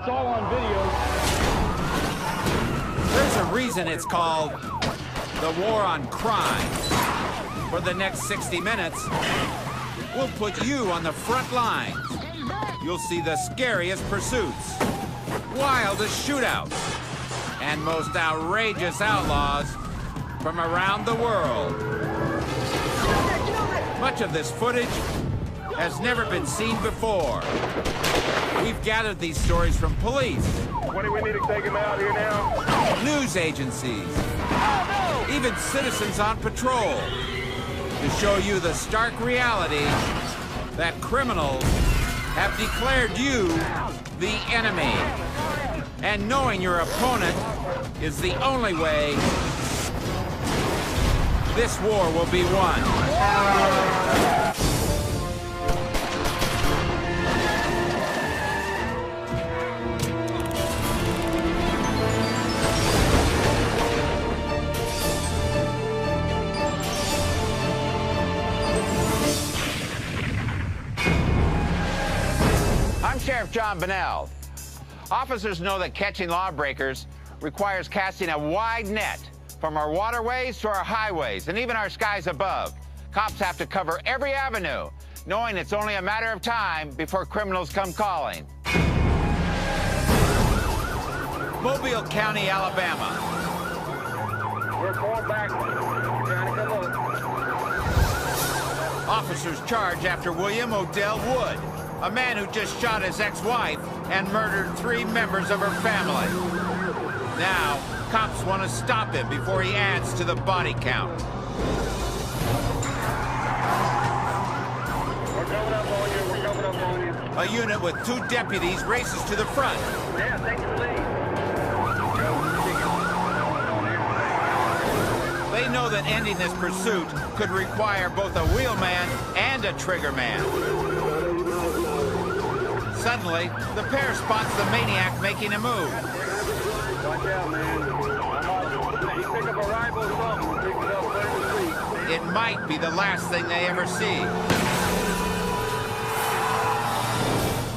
It's all on video. There's a reason it's called the War on Crime. For the next 60 minutes, we'll put you on the front lines. You'll see the scariest pursuits, wildest shootouts, and most outrageous outlaws from around the world. Much of this footage has never been seen before. We've gathered these stories from police. What do we need to take him out here now? News agencies, even citizens on patrol, to show you the stark reality that criminals have declared you the enemy. And knowing your opponent is the only way this war will be won. I'm Sheriff John Bonnell. Officers know that catching lawbreakers requires casting a wide net from our waterways to our highways and even our skies above. Cops have to cover every avenue, knowing it's only a matter of time before criminals come calling. Mobile County, Alabama. We're going back. Trying to come up. Officers charge after William Odell Wood, a man who just shot his ex-wife and murdered 3 members of her family. Now, cops want to stop him before he adds to the body count. We're coming up on you. We're coming up on you. A unit with 2 deputies races to the front. Yeah, take the lead. They know that ending this pursuit could require both a wheelman and a triggerman. Suddenly, the pair spots the maniac making a move. Watch out, man. You pick up a rifle or something. Pick it up, put it in the seat. It might be the last thing they ever see.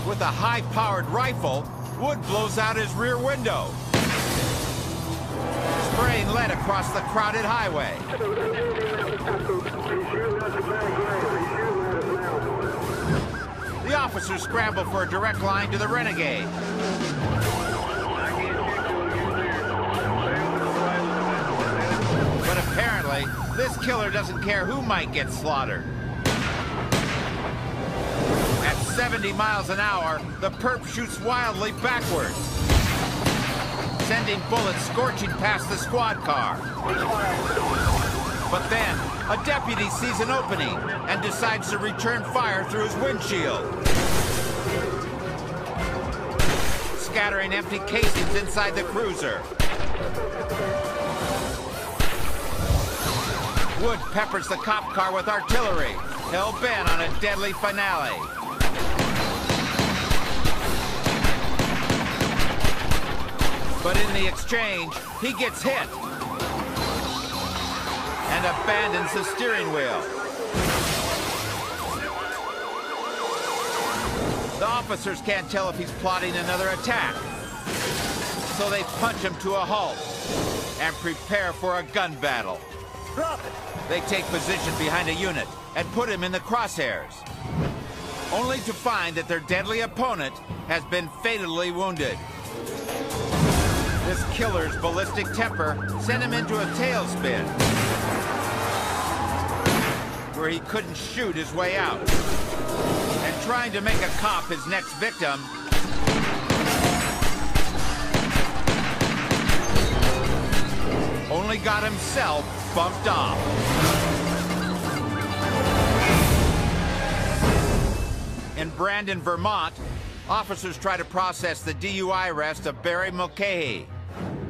With a high-powered rifle, Wood blows out his rear window, spraying lead across the crowded highway. The officers scramble for a direct line to the renegade. But apparently, this killer doesn't care who might get slaughtered. At 70 miles an hour, the perp shoots wildly backwards, sending bullets scorching past the squad car. But then, a deputy sees an opening and decides to return fire through his windshield, scattering empty casings inside the cruiser. Wood peppers the cop car with artillery, hell-bent on a deadly finale. But in the exchange, he gets hit and abandons the steering wheel. The officers can't tell if he's plotting another attack, so they punch him to a halt and prepare for a gun battle. Drop it. They take position behind a unit and put him in the crosshairs, only to find that their deadly opponent has been fatally wounded. This killer's ballistic temper sent him into a tailspin, where he couldn't shoot his way out. And trying to make a cop his next victim, only got himself bumped off. In Brandon, Vermont, officers try to process the DUI arrest of Barry Mulcahy.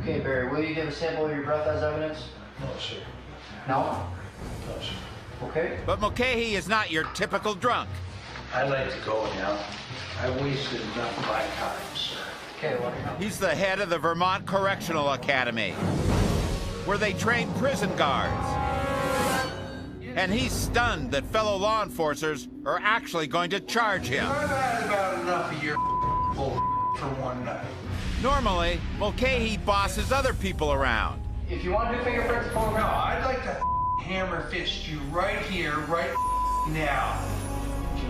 Okay, Barry, will you give a sample of your breath as evidence? No, sir. No? No, sir. Okay. But Mulcahy is not your typical drunk. I'd like to go now. I wasted enough of my time, sir. Okay, well, He's the head of the Vermont Correctional Academy, where they train prison guards. And he's stunned that fellow law enforcers are actually going to charge him. I've had about enough of your bull. for one night. Normally, Mulcahy bosses other people around. If you want to do fingerprints, pull them No, out. I'd like to hammer fist you right here, right now.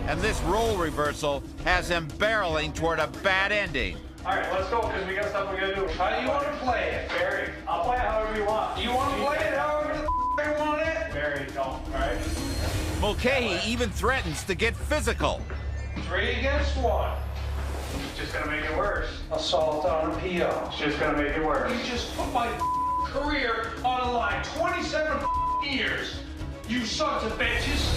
And this role reversal has him barreling toward a bad ending. All right, let's go, because we got stuff we gotta do. How do you want to play it? Barry, I'll play it however you want. You want to play it however the I want it? Barry, don't, all right? Mulcahy even threatens to get physical. 3 against 1. It's just gonna make it worse. Assault on a PO. It's just gonna make it worse. You just put my career on the line. 27 years. You sons of bitches.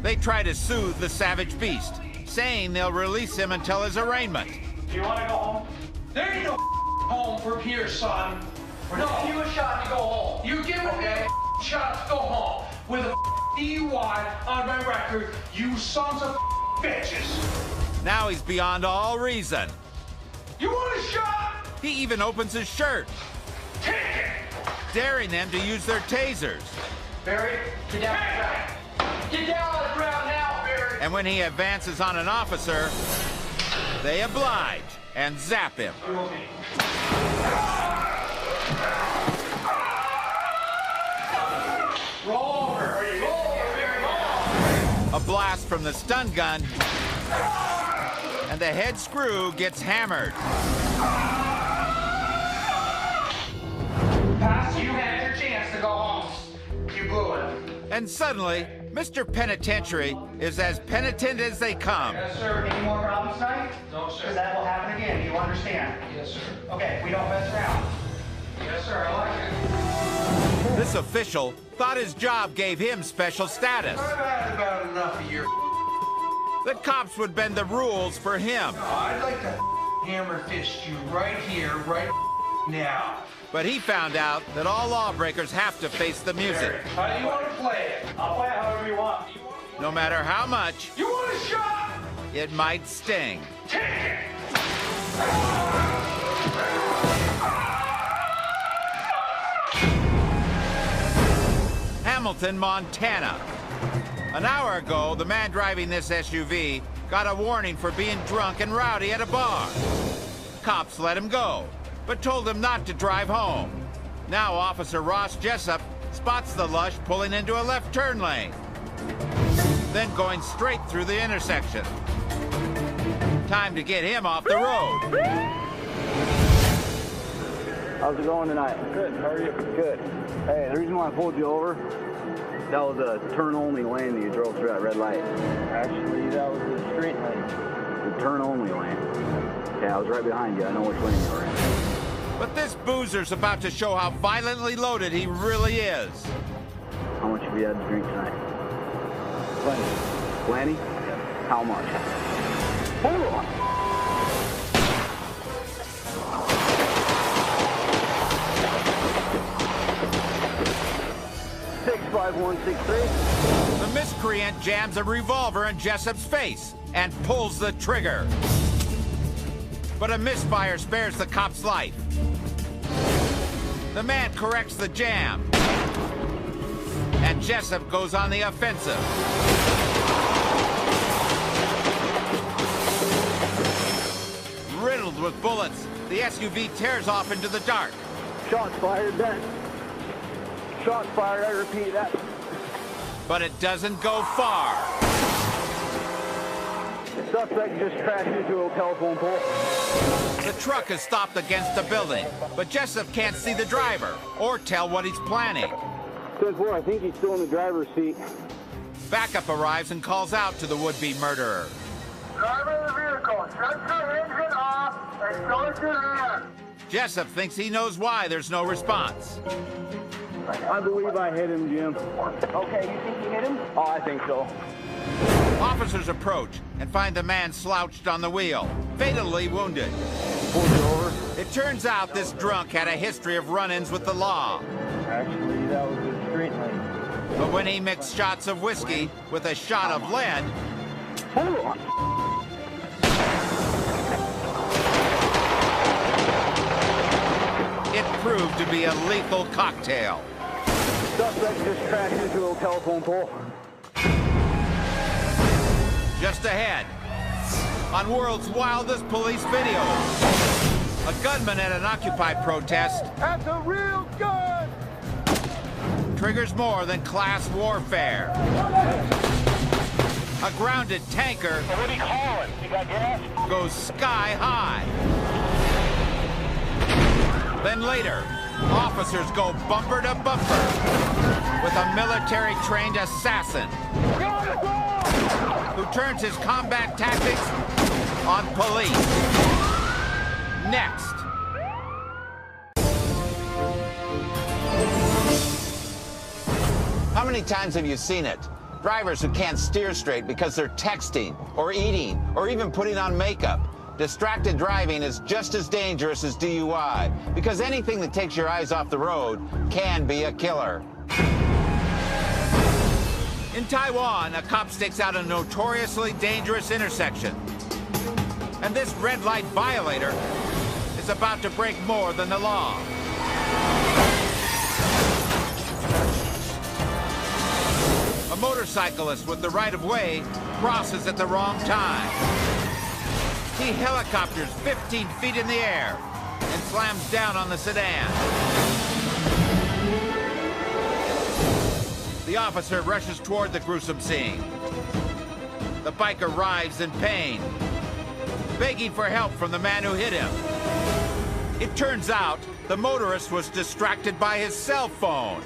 They try to soothe the savage beast, saying they'll release him until his arraignment. Do you wanna go home? There ain't no home from here, son. No. Give you a shot to go home. You're giving me a shot to go home with a DUI on my record, you sons of bitches. Now he's beyond all reason. You want a shot? He even opens his shirt, Take it. daring them to use their tasers. Barry, get down on the ground. Get down on the ground now, Barry. And when he advances on an officer, they oblige and zap him. Roll over. Roll over, Barry. Roll. A blast from the stun gun, and the head screw gets hammered. Pass, you had your chance to go home. You blew it. And suddenly, Mr. Penitentiary is as penitent as they come. Yes, sir. Any more problems tonight? No, sir. Because that will happen again. You understand? Yes, sir. Okay, we don't mess around. Yes, sir. I like it. This official thought his job gave him special status, I've had about enough of your. that cops would bend the rules for him. I'd like to hammer fist you right here, right now. But he found out that all lawbreakers have to face the music, How do you want to play it? I'll play it however you want. no matter how much You want a shot? it might sting. Take it. Hamilton, Montana. An hour ago, the man driving this SUV got a warning for being drunk and rowdy at a bar. Cops let him go, but told him not to drive home. Now Officer Ross Jessup spots the lush pulling into a left turn lane, then going straight through the intersection. Time to get him off the road. How's it going tonight? Good. How are you? Good. Hey, the reason why I pulled you over, that was a turn-only lane that you drove through that red light. Actually, that was the straight lane. The turn-only lane. Yeah, I was right behind you. I know which lane you were in. But this boozer's about to show how violently loaded he really is. How much have you had to drink tonight? Plenty. Plenty? How much? Hold on. The miscreant jams a revolver in Jessup's face and pulls the trigger. But a misfire spares the cop's life. The man corrects the jam, and Jessup goes on the offensive. Riddled with bullets, the SUV tears off into the dark. Shots fired then. Shots fired, I repeat that. But it doesn't go far. The suspect just crashed into a telephone pole. The truck is stopped against a building, but Jessup can't see the driver or tell what he's planning. Says where, I think he's still in the driver's seat. Backup arrives and calls out to the would-be murderer. Driver of the vehicle, shut your engine off and show us your hand. Jessup thinks he knows why there's no response. I believe I hit him, Jim. Okay, you think you hit him? Oh, I think so. Officers approach and find the man slouched on the wheel, fatally wounded. Pulled you over? It turns out this drunk had a history of run-ins with the law. Actually, that was the straight lane. But when he mixed shots of whiskey with a shot of lead, Hold on. it proved to be a lethal cocktail. Suspect just crashed into a telephone pole. Just ahead, on world's wildest police videos. A gunman at an Occupy protest. That's a real gun! Triggers more than class warfare. A grounded tanker. What are you calling? You got gas? Goes sky high. Then later, officers go bumper to bumper with a military-trained assassin who turns his combat tactics on police. Next. How many times have you seen it? Drivers who can't steer straight because they're texting or eating or even putting on makeup. Distracted driving is just as dangerous as DUI because anything that takes your eyes off the road can be a killer. In Taiwan, a cop stakes out a notoriously dangerous intersection. And this red light violator is about to break more than the law. A motorcyclist with the right-of-way crosses at the wrong time. He helicopters 15 feet in the air and slams down on the sedan. The officer rushes toward the gruesome scene. The biker writhes in pain, begging for help from the man who hit him. It turns out the motorist was distracted by his cell phone.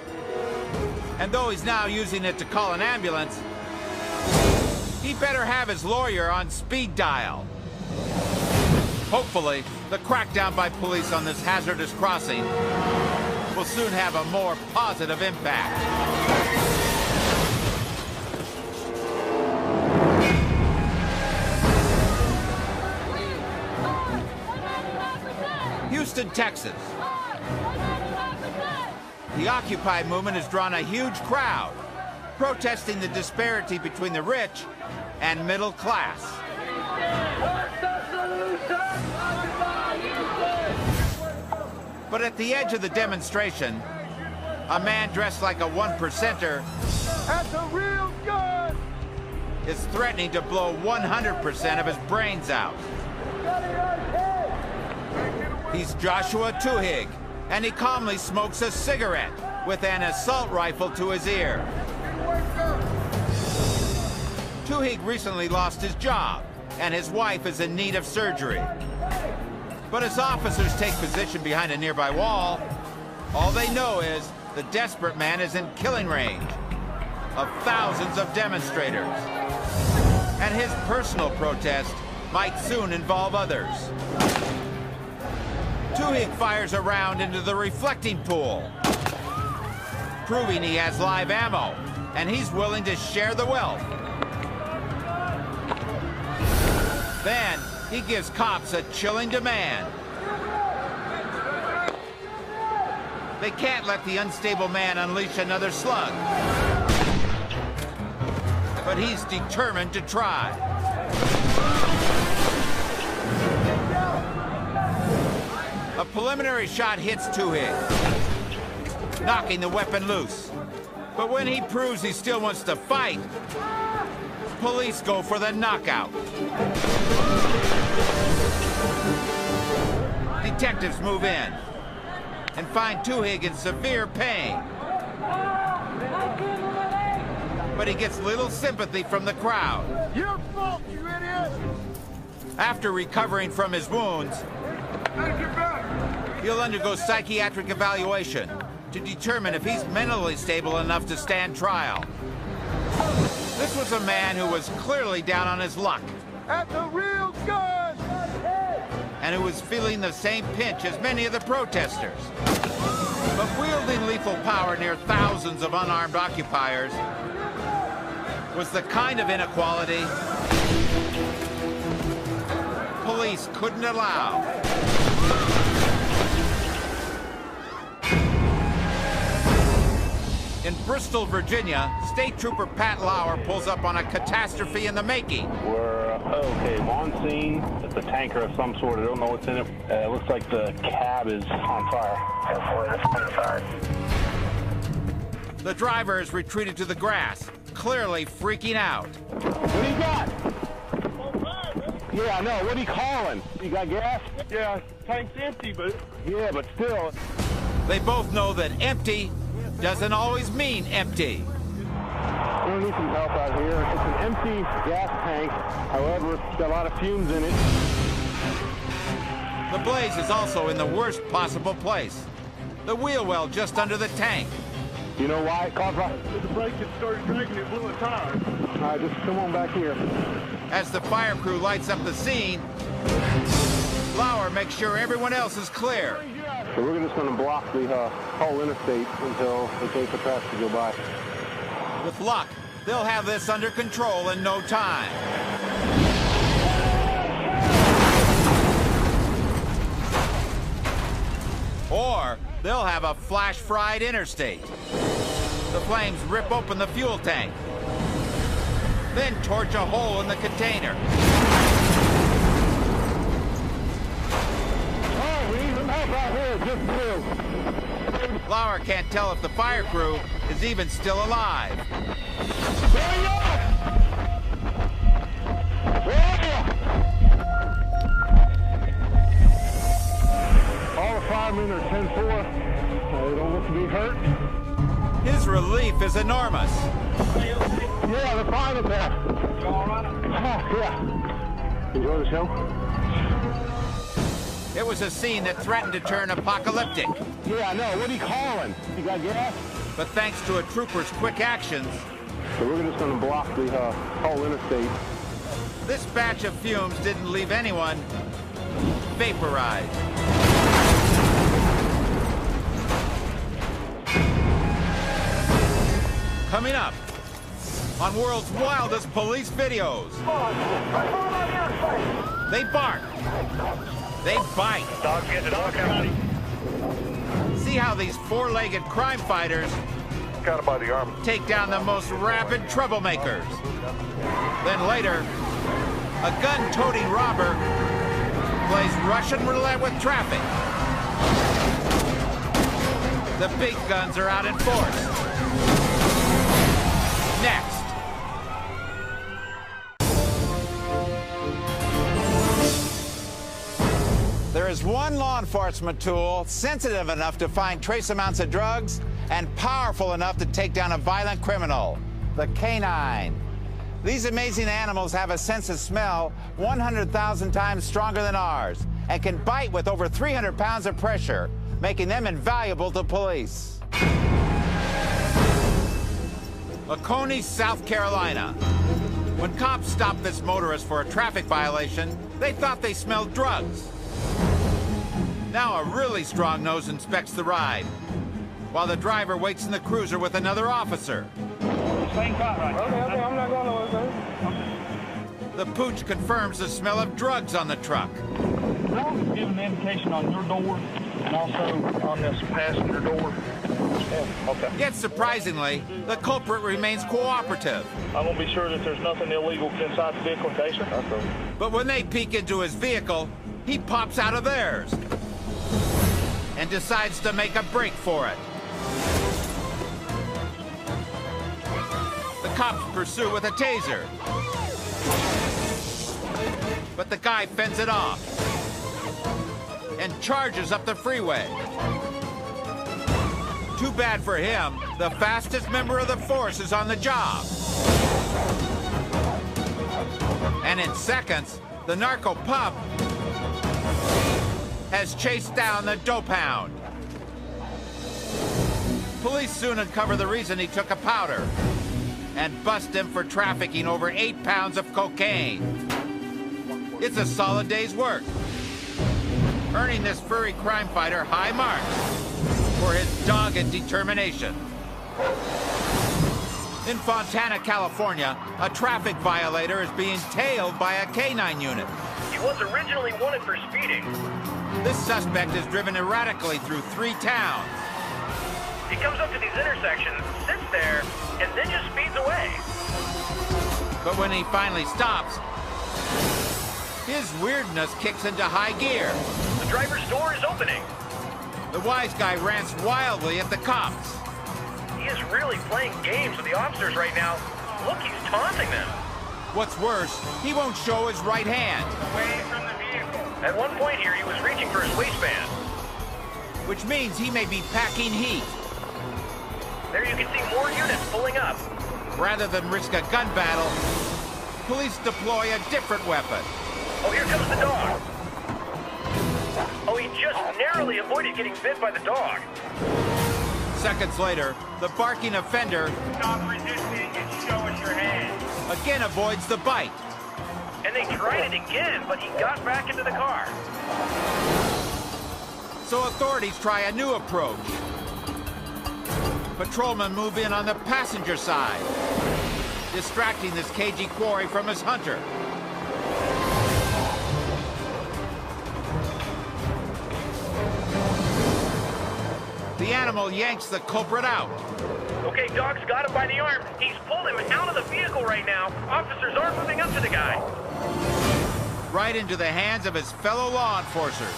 And though he's now using it to call an ambulance, he better have his lawyer on speed dial. Hopefully, the crackdown by police on this hazardous crossing will soon have a more positive impact. Houston, Texas. The Occupy movement has drawn a huge crowd, protesting the disparity between the rich and middle class. But at the edge of the demonstration, a man dressed like a one-percenter That's a real gun! is threatening to blow 100% of his brains out. He's Joshua Tuhig, and he calmly smokes a cigarette with an assault rifle to his ear. Tuhig recently lost his job, and his wife is in need of surgery. But as officers take position behind a nearby wall, all they know is the desperate man is in killing range of thousands of demonstrators. And his personal protest might soon involve others. Tuhig fires a round into the reflecting pool, proving he has live ammo, and he's willing to share the wealth. Then, he gives cops a chilling demand. They can't let the unstable man unleash another slug. But he's determined to try. A preliminary shot hits Tuhig, knocking the weapon loose. But when he proves he still wants to fight, police go for the knockout. Detectives move in and find Tuhig in severe pain. But he gets little sympathy from the crowd. Your fault, you idiot! After recovering from his wounds, he'll undergo psychiatric evaluation to determine if he's mentally stable enough to stand trial. This was a man who was clearly down on his luck. That's a real gun! And who was feeling the same pinch as many of the protesters. But wielding lethal power near thousands of unarmed occupiers was the kind of inequality police couldn't allow. In Bristol, Virginia, State Trooper Pat Lauer pulls up on a catastrophe in the making. We're okay. I'm on scene. It's a tanker of some sort. I don't know what's in it. It looks like the cab is on fire. The driver has retreated to the grass, clearly freaking out. What do you got? Yeah, I know. What are you calling? You got gas? Yeah, tank's empty, but Yeah, but still. They both know that empty doesn't always mean empty. We need some help out here. It's an empty gas tank. However, it's got a lot of fumes in it. The blaze is also in the worst possible place. The wheel well just under the tank. You know why it caught fire? the brake had started dragging, it blew a tire. All right, just come on back here. As the fire crew lights up the scene, Lauer makes sure everyone else is clear. So we're just going to block the whole interstate until we take the traffic to go by. With luck, they'll have this under control in no time. Or they'll have a flash-fried interstate. The flames rip open the fuel tank, then torch a hole in the container. Oh, we need some help out here, just two. Lauer can't tell if the fire crew is even still alive. Hurry up! Hurry up! All the firemen are 10-4. They don't look to be hurt. His relief is enormous. Yeah, they're fine up there. You all right? Oh, yeah. Enjoy the show? It was a scene that threatened to turn apocalyptic. Yeah, I know. What are you calling? You got gas? But thanks to a trooper's quick actions, So we're just going to block the whole interstate. this batch of fumes didn't leave anyone vaporized. Coming up on World's Wildest Police Videos. They bark. They bite. Dog's getting a dog out. See how these four-legged crime fighters Got him by the arm. take down the most rabid troublemakers. Then later, a gun-toting robber plays Russian roulette with traffic. The big guns are out in force. Next. There is one law enforcement tool sensitive enough to find trace amounts of drugs and powerful enough to take down a violent criminal, the canine. These amazing animals have a sense of smell 100,000 times stronger than ours and can bite with over 300 pounds of pressure, making them invaluable to police. Laconia, South Carolina. When cops stopped this motorist for a traffic violation, they thought they smelled drugs. Now a really strong nose inspects the ride, while the driver waits in the cruiser with another officer. Same cop right Okay, I'm not going nowhere, The pooch confirms the smell of drugs on the truck. That was giving an indication on your door and also on this passenger door. Yeah, okay. Yet surprisingly, the culprit remains cooperative. I'm gonna be sure that there's nothing illegal inside the vehicle in case. But when they peek into his vehicle, he pops out of theirs and decides to make a break for it. The cops pursue with a taser, but the guy fends it off and charges up the freeway. Too bad for him, the fastest member of the force is on the job. And in seconds, the narco pup has chased down the dope hound. Police soon uncover the reason he took a powder and bust him for trafficking over 8 pounds of cocaine. It's a solid day's work, earning this furry crime fighter high marks for his dogged determination. In Fontana, California, a traffic violator is being tailed by a canine unit. He was originally wanted for speeding. This suspect is driven erratically through 3 towns. He comes up to these intersections, sits there, and then just speeds away. But when he finally stops, his weirdness kicks into high gear. The driver's door is opening. The wise guy rants wildly at the cops. He is really playing games with the officers right now. Look, he's taunting them. What's worse, he won't show his right hand, Away from the vehicle. At one point here, he was reaching for his waistband. which means he may be packing heat. There you can see more units pulling up. Rather than risk a gun battle, police deploy a different weapon. Oh, here comes the dog. Oh, he just narrowly avoided getting bit by the dog. Seconds later, the barking offender Stop resisting and show us your hand. again avoids the bite. And they tried it again, but he got back into the car. So authorities try a new approach. Patrolmen move in on the passenger side, distracting this cagey quarry from his hunter. The animal yanks the culprit out. Okay, dog's got him by the arm. He's pulled him out of the vehicle right now. Officers are moving up to the guy. Right into the hands of his fellow law enforcers.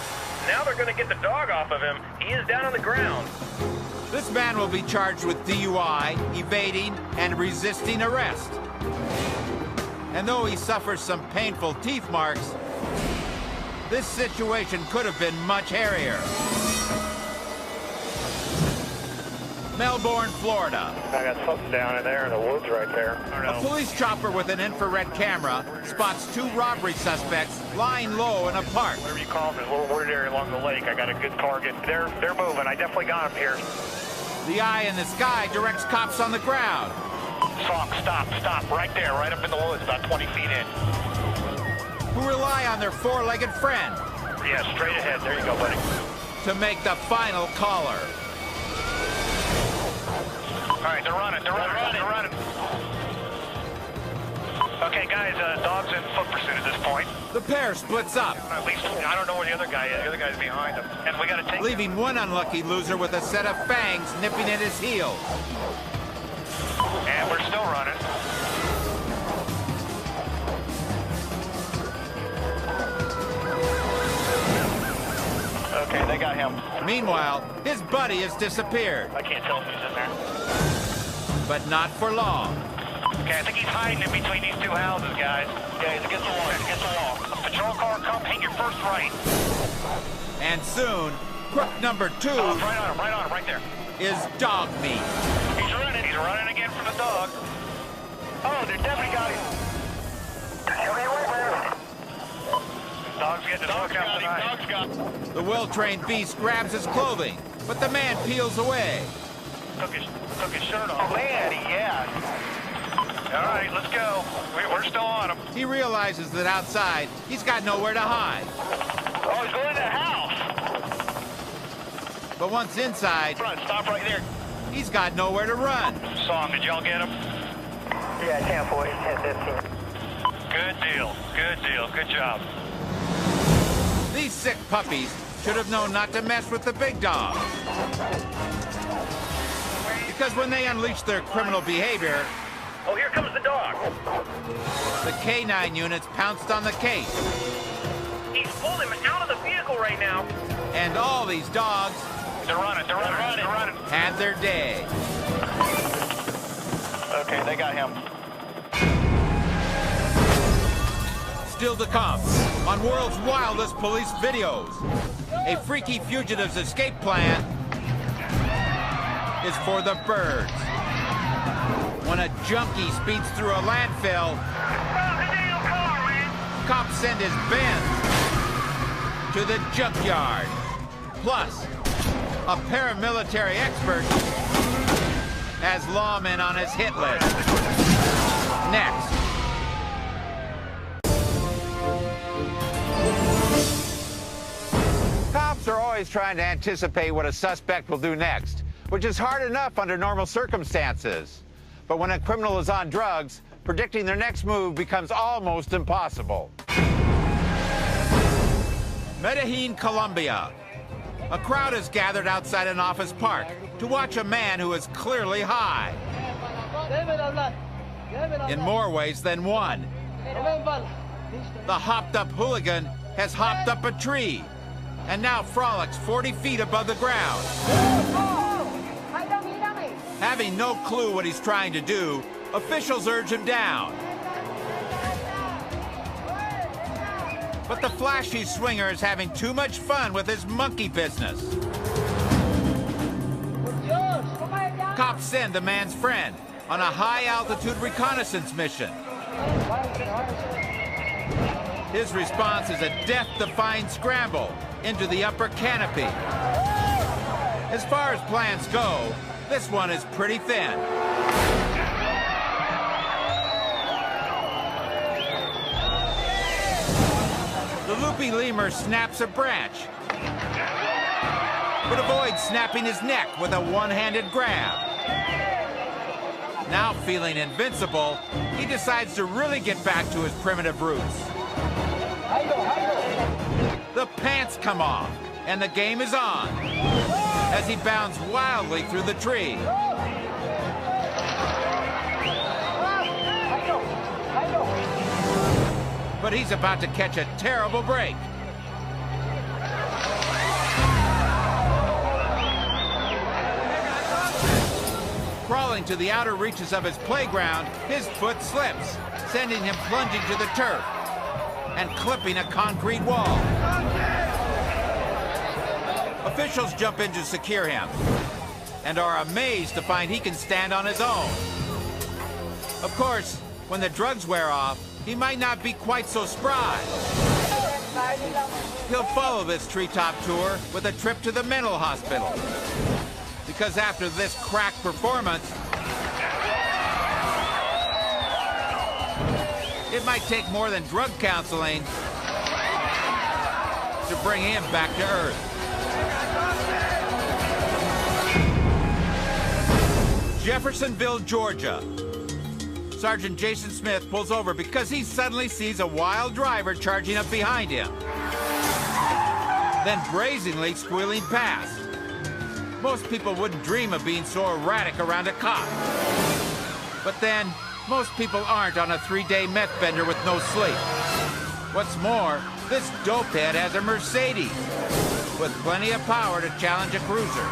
Now they're going to get the dog off of him. He is down on the ground. This man will be charged with DUI, evading, and resisting arrest. And though he suffers some painful teeth marks, this situation could have been much hairier. Melbourne, Florida. I got something down in there in the woods right there. A police chopper with an infrared camera spots two robbery suspects lying low in a park. Whatever you call them, there's a little wooded area along the lake. I got a good target. They're moving. I definitely got them here. The eye in the sky directs cops on the ground. Song, stop. Right there, right up in the woods, about 20 feet in. Who rely on their four-legged friend Yeah, straight ahead. There you go, buddy. to make the final caller. All right, they're running. Okay, guys, dog's in foot pursuit at this point. The pair splits up, At least, I don't know where the other guy is. The other guy's behind him. And we got to take leaving one unlucky loser with a set of fangs nipping at his heels. And we're still running. Okay, they got him. Meanwhile, his buddy has disappeared, I can't tell if he's in there. but not for long. Okay, I think he's hiding in between these two houses, guys. Yeah, he's against the wall. A patrol car, come, hit your first right. And soon, crook number 2 Oh, right on him, right there. is dog meat. He's running again from the dog. Oh, they definitely got him. Dog's getting his hook out tonight. Dog's got him. The well-trained beast grabs his clothing, but the man peels away. Took his shirt off. Oh, man, yeah. All right, let's go. We're still on him. He realizes that outside, he's got nowhere to hide. Oh, he's going to the house. But once inside, Stop right there. he's got nowhere to run. Song, did y'all get him? Yeah, 10-4, 10-15. Good deal. Good job. These sick puppies should have known not to mess with the big dog. Because when they unleash their criminal behavior, Oh, here comes the dog. the K9 units pounced on the case. He's pulled him out of the vehicle right now. And all these dogs They're running. had their day. Okay, they got him. Still to come on world's wildest police videos. A freaky fugitive's escape plan is for the birds. When a junkie speeds through a landfill, cops send his Benz to the junkyard. Plus, a paramilitary expert has lawmen on his hit list. Next. Cops are always trying to anticipate what a suspect will do next, which is hard enough under normal circumstances. But when a criminal is on drugs, predicting their next move becomes almost impossible. Medellin, Colombia. A crowd has gathered outside an office park to watch a man who is clearly high. In more ways than one. The hopped-up hooligan has hopped up a tree and now frolics 40 feet above the ground. Having no clue what he's trying to do, officials urge him down. But the flashy swinger is having too much fun with his monkey business. Cops send the man's friend on a high-altitude reconnaissance mission. His response is a death-defying scramble into the upper canopy. As far as plans go, this one is pretty thin. The loopy lemur snaps a branch, but avoids snapping his neck with a one-handed grab. Now feeling invincible, he decides to really get back to his primitive roots. The pants come off, and the game is on, as he bounds wildly through the tree. But he's about to catch a terrible break. Crawling to the outer reaches of his playground, his foot slips, sending him plunging to the turf and clipping a concrete wall. Officials jump in to secure him and are amazed to find he can stand on his own. Of course, when the drugs wear off, he might not be quite so spry. He'll follow this treetop tour with a trip to the mental hospital. Because after this crack performance, it might take more than drug counseling to bring him back to earth. Jeffersonville, Georgia. Sergeant Jason Smith pulls over because he suddenly sees a wild driver charging up behind him, then brazenly squealing past. Most people wouldn't dream of being so erratic around a cop. But then, most people aren't on a 3-day meth bender with no sleep. What's more, this dopehead has a Mercedes with plenty of power to challenge a cruiser.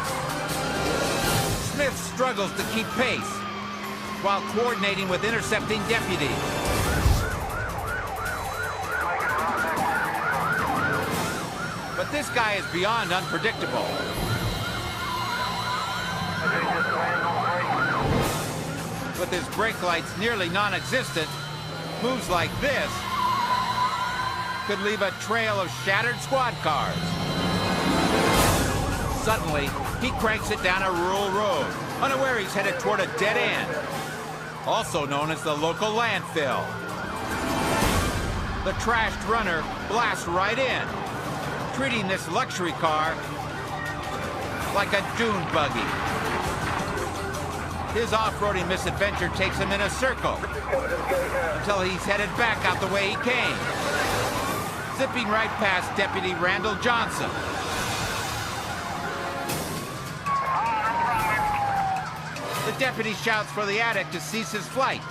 Smith struggles to keep pace while coordinating with intercepting deputies. But this guy is beyond unpredictable. With his brake lights nearly non-existent, moves like this could leave a trail of shattered squad cars. Suddenly, he cranks it down a rural road, unaware he's headed toward a dead end, also known as the local landfill. The trashed runner blasts right in, treating this luxury car like a dune buggy. His off-roading misadventure takes him in a circle until he's headed back out the way he came, zipping right past Deputy Randall Johnson. The deputy shouts for the addict to cease his flight.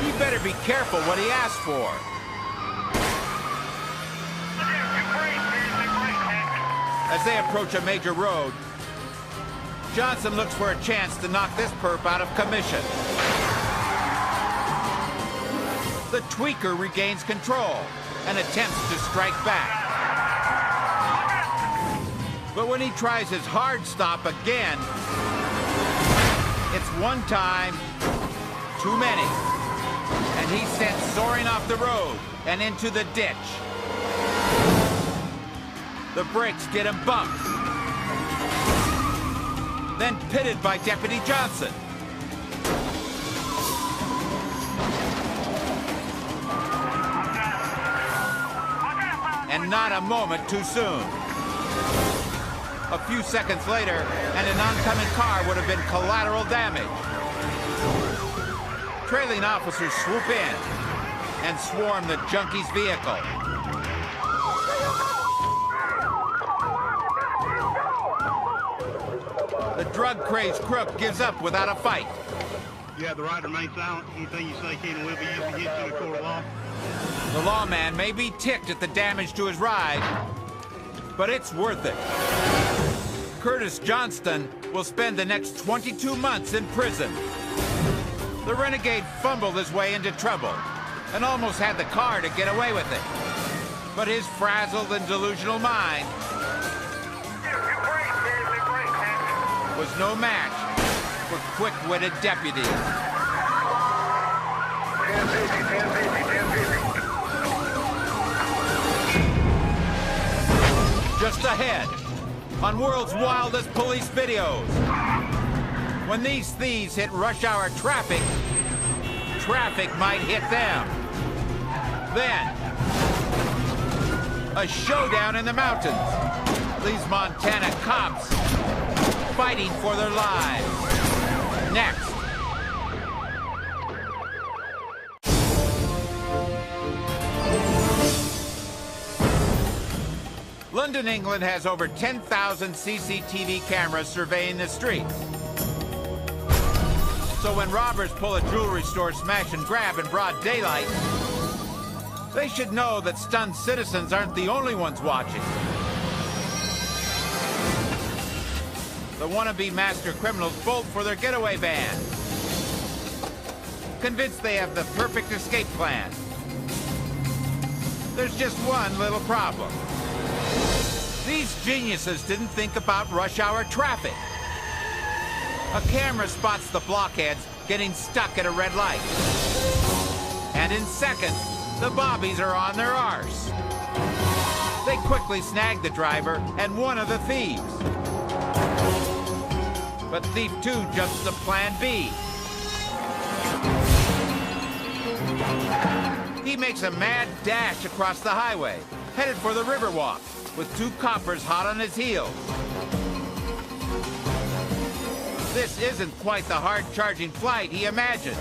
He better be careful what he asks for. As they approach a major road, Johnson looks for a chance to knock this perp out of commission. The tweaker regains control and attempts to strike back. But when he tries his hard stop again, it's one time too many. And he's sent soaring off the road and into the ditch. The brakes get him bumped, then pitted by Deputy Johnson. And not a moment too soon. A few seconds later, and an oncoming car would have been collateral damage. Trailing officers swoop in and swarm the junkie's vehicle. The drug-crazed crook gives up without a fight. You have the right to remain silent. Anything you say can and will be used against you in a court of law. The lawman may be ticked at the damage to his ride, but it's worth it. Curtis Johnston will spend the next 22 months in prison. The renegade fumbled his way into trouble, and almost had the car to get away with it. But his frazzled and delusional mind was no match for quick-witted deputies. Just ahead, on world's wildest police videos, when these thieves hit rush hour traffic, traffic might hit them. Then, a showdown in the mountains. These Montana cops fighting for their lives. Next. London, England has over 10,000 CCTV cameras surveying the streets. So when robbers pull a jewelry store smash and grab in broad daylight, they should know that stunned citizens aren't the only ones watching. The wannabe master criminals bolt for their getaway van, convinced they have the perfect escape plan. There's just one little problem. These geniuses didn't think about rush hour traffic. A camera spots the blockheads getting stuck at a red light. And in seconds, the bobbies are on their arse. They quickly snag the driver and one of the thieves. But Thief 2 jumps to Plan B. He makes a mad dash across the highway, headed for the Riverwalk, with two coppers hot on his heels. This isn't quite the hard-charging flight he imagined.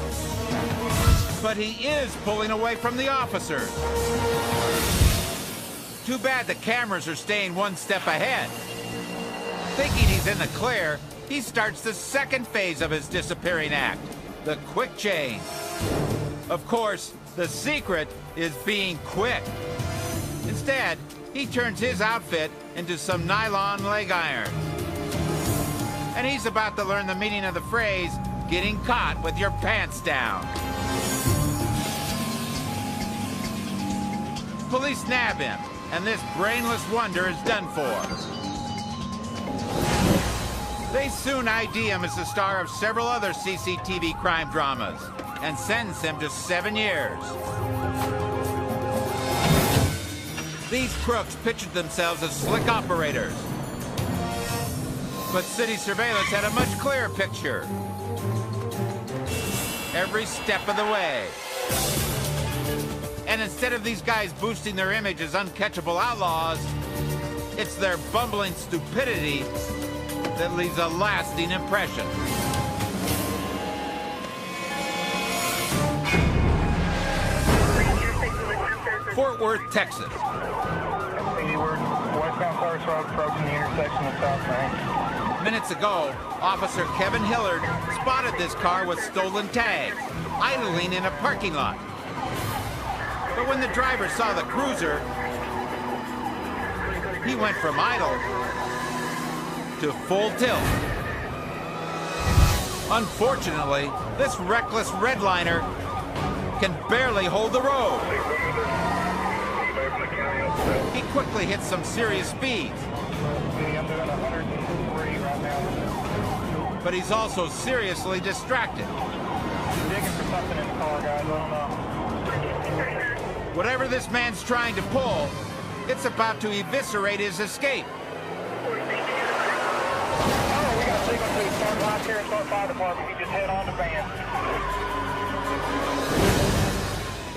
But he is pulling away from the officers. Too bad the cameras are staying one step ahead. Thinking he's in the clear, he starts the second phase of his disappearing act, the quick change. Of course, the secret is being quick. Instead, he turns his outfit into some nylon leg iron. And he's about to learn the meaning of the phrase, getting caught with your pants down. Police nab him, and this brainless wonder is done for. They soon ID him as the star of several other CCTV crime dramas and sentence him to 7 years. These crooks pictured themselves as slick operators. But city surveillance had a much clearer picture. Every step of the way. And instead of these guys boosting their image as uncatchable outlaws, it's their bumbling stupidity that leaves a lasting impression. Fort Worth, Texas. Westbound cars approaching the intersection of South Main. Minutes ago, Officer Kevin Hillard spotted this car with stolen tags, idling in a parking lot. But when the driver saw the cruiser, he went from idle to full tilt. Unfortunately, this reckless redliner can barely hold the road. He quickly hits some serious speeds. I'm doing 103 right now. But he's also seriously distracted. Digging for something in the car, guys. I don't know. Whatever this man's trying to pull, it's about to eviscerate his escape. Oh, we got a signal to the start lights here and start fire department. You just head on the van.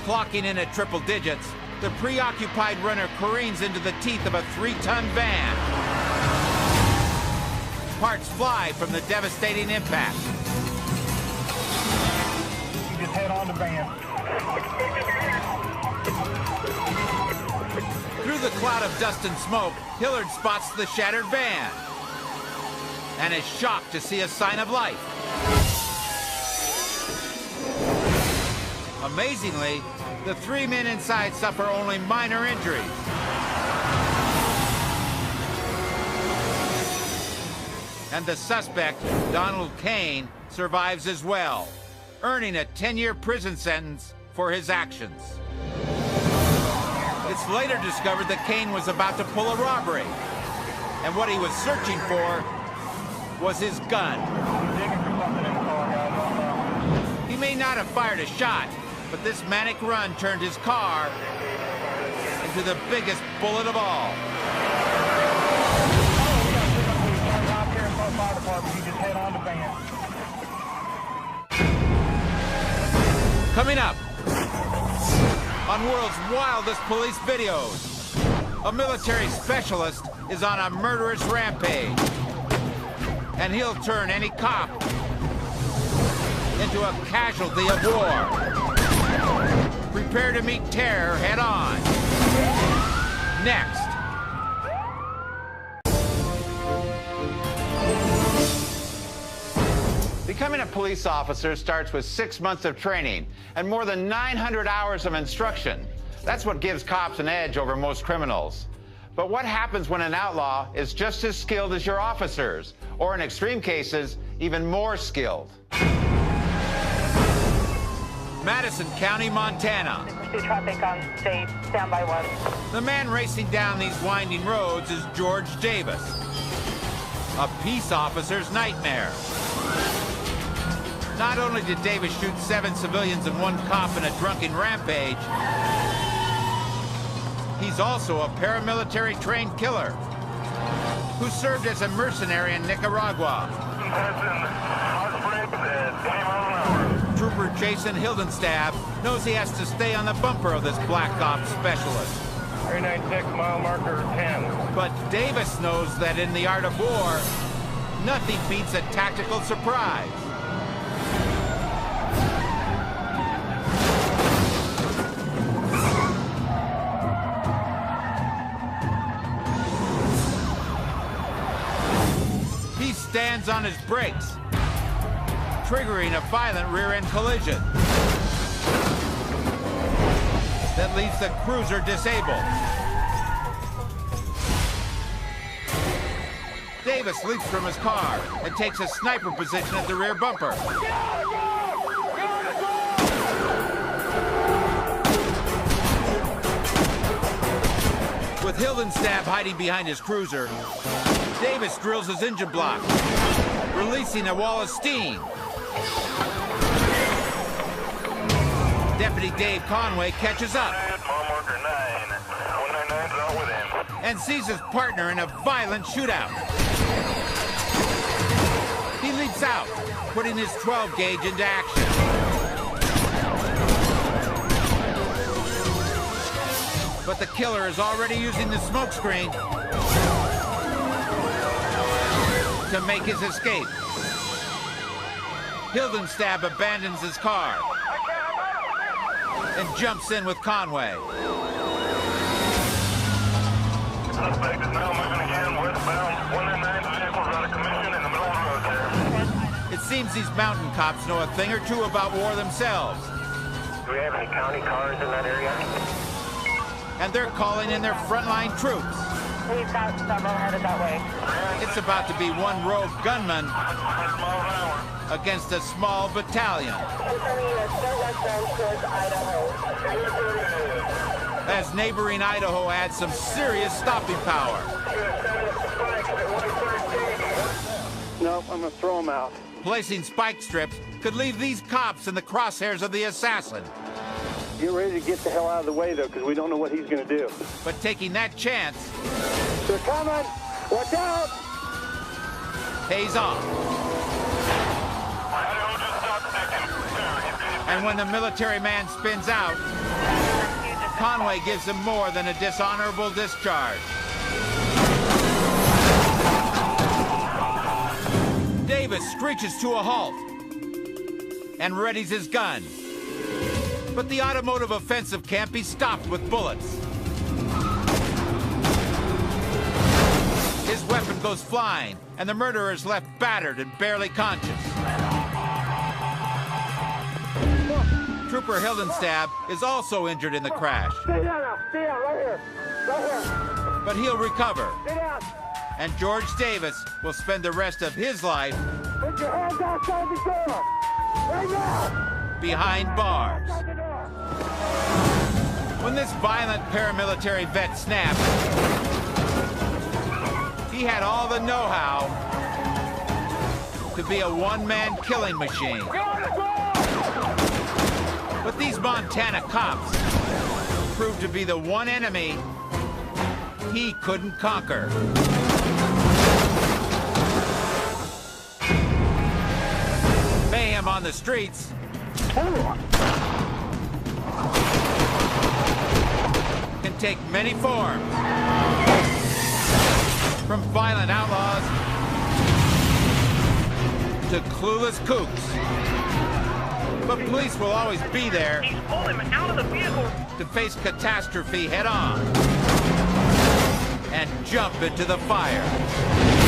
Clocking in at triple digits, the preoccupied runner careens into the teeth of a 3-ton van. Parts fly from the devastating impact. You just head on the van. Through the cloud of dust and smoke, Hillard spots the shattered van and is shocked to see a sign of life. Amazingly, the 3 men inside suffer only minor injuries. And the suspect, Donald Kane, survives as well, earning a 10-year prison sentence for his actions. It's later discovered that Kane was about to pull a robbery, and what he was searching for was his gun. He may not have fired a shot, but this manic run turned his car into the biggest bullet of all. Coming up on World's Wildest Police Videos, a military specialist is on a murderous rampage, and he'll turn any cop into a casualty of war. Prepare to meet terror head on. Next. Becoming a police officer starts with 6 months of training and more than 900 hours of instruction. That's what gives cops an edge over most criminals. But what happens when an outlaw is just as skilled as your officers, or in extreme cases, even more skilled? Madison County, Montana. Pursue traffic on state, standby 1. The man racing down these winding roads is George Davis, a peace officer's nightmare. Not only did Davis shoot 7 civilians and 1 cop in a drunken rampage, he's also a paramilitary trained killer who served as a mercenary in Nicaragua. Trooper Jason Hildenstab knows he has to stay on the bumper of this black ops specialist. 396, mile marker 10. But Davis knows that in the art of war, nothing beats a tactical surprise. He stands on his brakes, triggering a violent rear-end collision that leaves the cruiser disabled. Davis leaps from his car and takes a sniper position at the rear bumper. With Hildenstab hiding behind his cruiser, Davis drills his engine block, releasing a wall of steam. Deputy Dave Conway catches up and sees his partner in a violent shootout. He leaps out, putting his 12 gauge into action. But the killer is already using the smokescreen to make his escape. Hildenstab abandons his car and jumps in with Conway. Suspect is now moving again westbound. 199 vehicles out of commission in the middle of the road there. It seems these mountain cops know a thing or two about war themselves. Do we have any county cars in that area? And they're calling in their frontline troops. We've got several headed that way. It's about to be one rogue gunman against a small battalion. As neighboring Idaho adds some serious stopping power. Nope, I'm gonna throw him out. Placing spike strips could leave these cops in the crosshairs of the assassin. Get ready to get the hell out of the way, though, because we don't know what he's gonna do. But taking that chance... They're coming! Watch out! Pays off. And when the military man spins out, Conway gives him more than a dishonorable discharge. Davis screeches to a halt and readies his gun. But the automotive offensive can't be stopped with bullets. His weapon goes flying, and the murderer is left battered and barely conscious. Trooper Hildenstab is also injured in the crash. Stay down now! Stay down, right here! Right here! But he'll recover. Stay down! And George Davis will spend the rest of his life... Put your hands outside the door! Right now! behind bars. Outside the door! When this violent paramilitary vet snapped, he had all the know-how to be a one-man killing machine. But these Montana cops proved to be the one enemy he couldn't conquer. Mayhem on the streets can take many forms. From violent outlaws to clueless kooks. But police will always be there. He's pulling him out of the vehicle. To face catastrophe head on and jump into the fire.